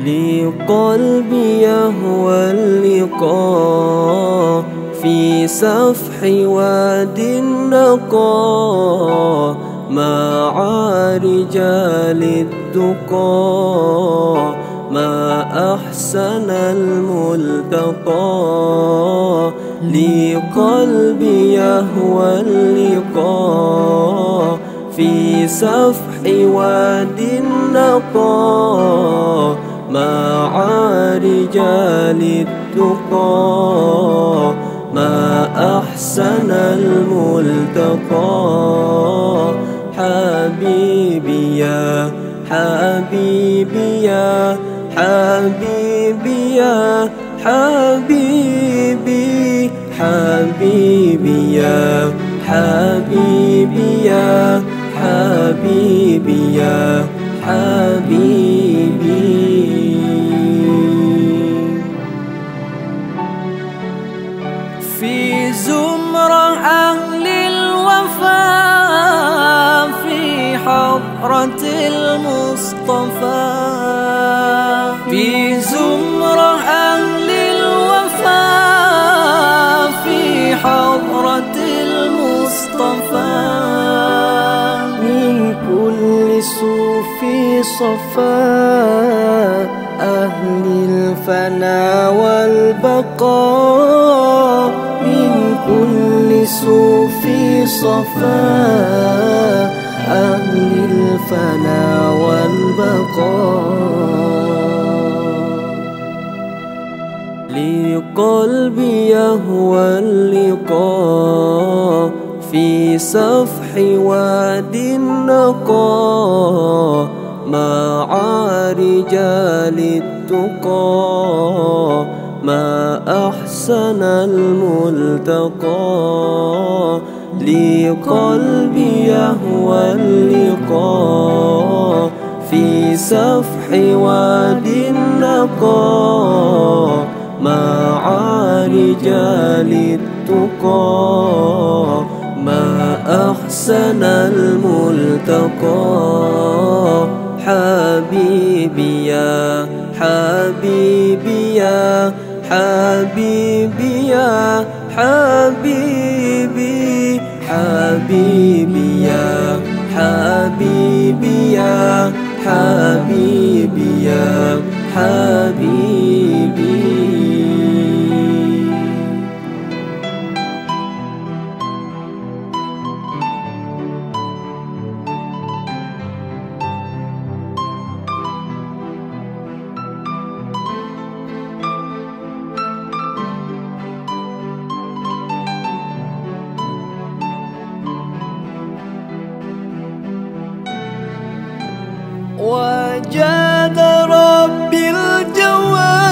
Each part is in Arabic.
لقلبي يهوى اللقاء في سفح واد النقاء مع رجال التقى ما أحسن الملتقى لقلبي يهوى اللقاء في سفح واد النقاء مع رجال التقى ما أحسن الملتقى حبيبي يا حبيبي يا حبيبي يا حبيبي حبيبي يا حبيبي يا حبيبي يا حبيبي في زمرة أهل الوفاء في حضرة المصطفى في زمرة أهل الوفاء في حضرة المصطفى من كل صوفي صفاء أهل الفنا والبقاء من كل صوفي صفاء أهل الفنا والبقاء لقلبي يهوى اللقاء في سفح واد النقاء مع رجال التقى ما أحسن الملتقى لقلبي يهوى اللقاء في سفح واد النقاء مع رجال التقى ما أحسن الملتقى حبيبي يا حبيبي يا حبيبي يا حبيبي حبيبي يا حبيبي يا حبيبي يا حبيبي وجاد ربي الجواد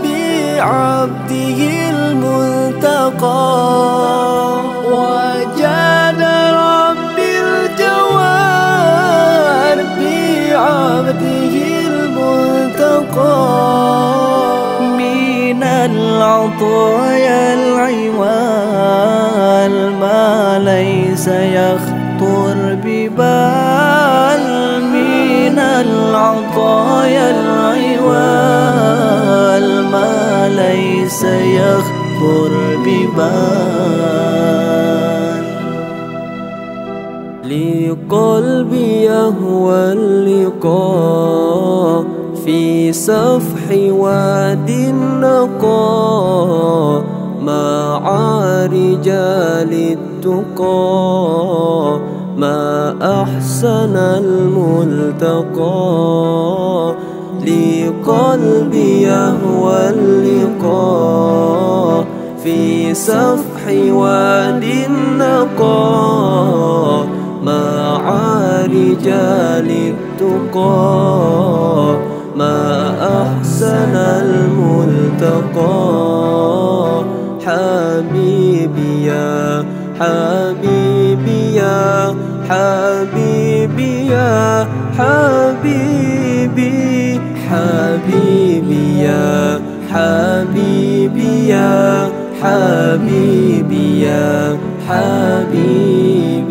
بعبده المنتقى وجاد ربي الجواد بعبده المنتقى من العطايا العوال ما ليس يخطر ببال من العطايا العوال ما ليس يخطر ببال لقلبي يهوى اللقاء في سفح واد النقاء مع رجال التقى ما أحسن الملتقى لقلبي يهوى اللقاء في سفح واد النقاء مع رجال التقى ما أحسن الملتقى حبيبي يا حبيبي يا حبيبي يا حبيبي حبيبي يا حبيبي يا حبيبي يا حبيبي